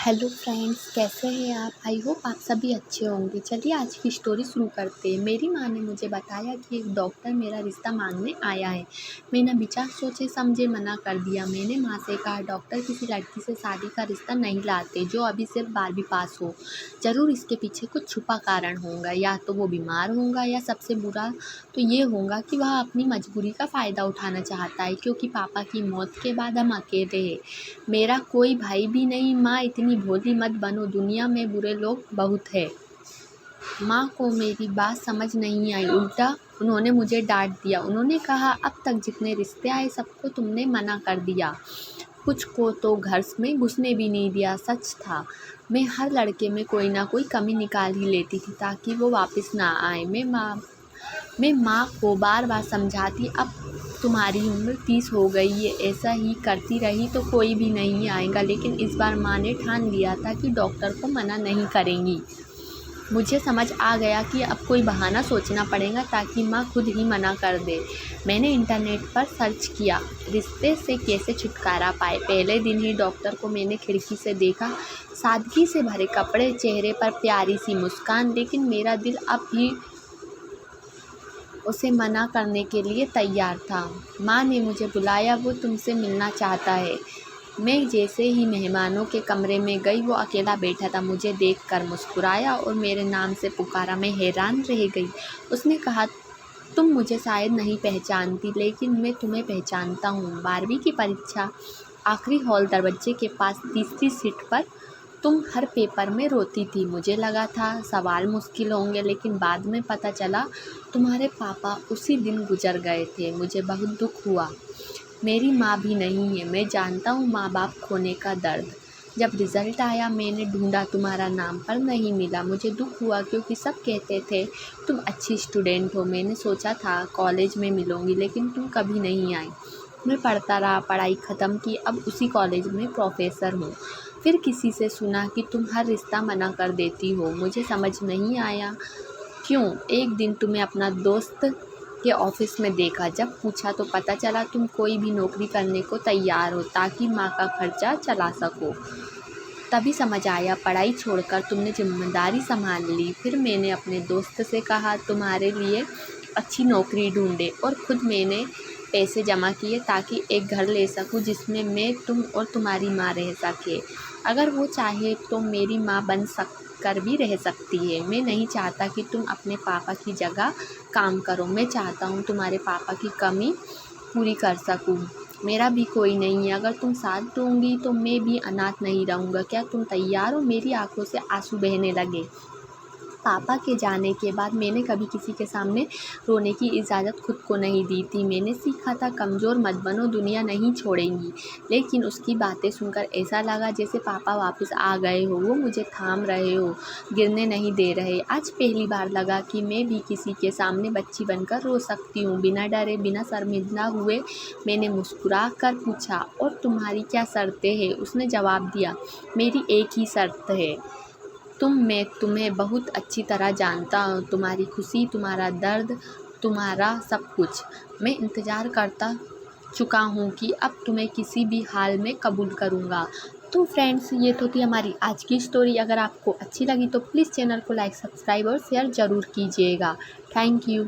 Hello friends, कैसे हैं आप। आई होप आप सभी अच्छे होंगे। चलिए आज की स्टोरी शुरू करते हैं। मेरी माँ ने मुझे बताया कि एक डॉक्टर मेरा रिश्ता मांगने आया है। मैंने विचार सोचे समझे मना कर दिया। मैंने माँ से कहा, डॉक्टर किसी लड़की से शादी का रिश्ता नहीं लाते जो अभी सिर्फ 12वीं पास हो। ज़रूर इसके पीछे कुछ छुपा कारण होगा, या तो वो बीमार होगा या सबसे बुरा तो ये होगा कि वह अपनी मजबूरी का फ़ायदा उठाना चाहता है, क्योंकि पापा की मौत के बाद हम अकेले हैं। मेरा कोई भाई भी नहीं। माँ इतनी भोली मत बनो, दुनिया में बुरे लोग बहुत है। माँ को मेरी बात समझ नहीं आई। उल्टा उन्होंने मुझे डांट दिया। उन्होंने कहा, अब तक जितने रिश्ते आए सबको तुमने मना कर दिया, कुछ को तो घर में घुसने भी नहीं दिया। सच था, मैं हर लड़के में कोई ना कोई कमी निकाल ही लेती थी ताकि वो वापस ना आए। मैं माँ को बार बार समझाती, अब तुम्हारी उम्र 30 हो गई है, ऐसा ही करती रही तो कोई भी नहीं आएगा। लेकिन इस बार माँ ने ठान लिया था कि डॉक्टर को मना नहीं करेंगी। मुझे समझ आ गया कि अब कोई बहाना सोचना पड़ेगा ताकि माँ खुद ही मना कर दे। मैंने इंटरनेट पर सर्च किया, रिश्ते से कैसे छुटकारा पाए। पहले दिन ही डॉक्टर को मैंने खिड़की से देखा, सादगी से भरे कपड़े, चेहरे पर प्यारी सी मुस्कान, लेकिन मेरा दिल अब भी उसे मना करने के लिए तैयार था। माँ ने मुझे बुलाया, वो तुमसे मिलना चाहता है। मैं जैसे ही मेहमानों के कमरे में गई, वो अकेला बैठा था। मुझे देखकर मुस्कुराया और मेरे नाम से पुकारा। मैं हैरान रह गई। उसने कहा, तुम मुझे शायद नहीं पहचानती, लेकिन मैं तुम्हें पहचानता हूँ। 12वीं की परीक्षा, आखिरी हॉल, दरवाजे के पास तीसरी सीट पर तुम हर पेपर में रोती थी। मुझे लगा था सवाल मुश्किल होंगे, लेकिन बाद में पता चला तुम्हारे पापा उसी दिन गुजर गए थे। मुझे बहुत दुख हुआ। मेरी माँ भी नहीं है। मैं जानता हूँ माँ बाप खोने का दर्द। जब रिज़ल्ट आया मैंने ढूंढा, तुम्हारा नाम पर नहीं मिला। मुझे दुख हुआ क्योंकि सब कहते थे तुम अच्छी स्टूडेंट हो। मैंने सोचा था कॉलेज में मिलूँगी, लेकिन तुम कभी नहीं आई। मैं पढ़ता रहा, पढ़ाई ख़त्म की, अब उसी कॉलेज में प्रोफेसर हूँ। फिर किसी से सुना कि तुम हर रिश्ता मना कर देती हो। मुझे समझ नहीं आया क्यों। एक दिन तुम्हें अपना दोस्त के ऑफिस में देखा। जब पूछा तो पता चला तुम कोई भी नौकरी करने को तैयार हो ताकि माँ का खर्चा चला सको। तभी समझ आया, पढ़ाई छोड़कर तुमने जिम्मेदारी संभाल ली। फिर मैंने अपने दोस्त से कहा तुम्हारे लिए अच्छी नौकरी ढूंढे, और खुद मैंने पैसे जमा किए ताकि एक घर ले सकूं जिसमें मैं, तुम और तुम्हारी माँ रह सके। अगर वो चाहे तो मेरी माँ बन कर भी रह सकती है। मैं नहीं चाहता कि तुम अपने पापा की जगह काम करो। मैं चाहता हूँ तुम्हारे पापा की कमी पूरी कर सकूँ। मेरा भी कोई नहीं है। अगर तुम साथ दोगी तो मैं भी अनाथ नहीं रहूँगा। क्या तुम तैयार हो। मेरी आंखों से आंसू बहने लगे। पापा के जाने के बाद मैंने कभी किसी के सामने रोने की इजाज़त खुद को नहीं दी थी। मैंने सीखा था कमज़ोर मत बनो, दुनिया नहीं छोड़ेंगी। लेकिन उसकी बातें सुनकर ऐसा लगा जैसे पापा वापस आ गए हो। वो मुझे थाम रहे हो, गिरने नहीं दे रहे। आज पहली बार लगा कि मैं भी किसी के सामने बच्ची बनकर रो सकती हूँ, बिना डरे, बिना शर्मिंदा हुए। मैंने मुस्कुरा कर पूछा, और तुम्हारी क्या शर्तें हैं। उसने जवाब दिया, मेरी एक ही शर्त है, मैं तुम्हें बहुत अच्छी तरह जानता हूँ, तुम्हारी खुशी, तुम्हारा दर्द, तुम्हारा सब कुछ। मैं इंतज़ार करता चुका हूँ कि अब तुम्हें किसी भी हाल में कबूल करूँगा। तो फ्रेंड्स, ये तो थी हमारी आज की स्टोरी। अगर आपको अच्छी लगी तो प्लीज़ चैनल को लाइक, सब्सक्राइब और शेयर ज़रूर कीजिएगा। Thank you.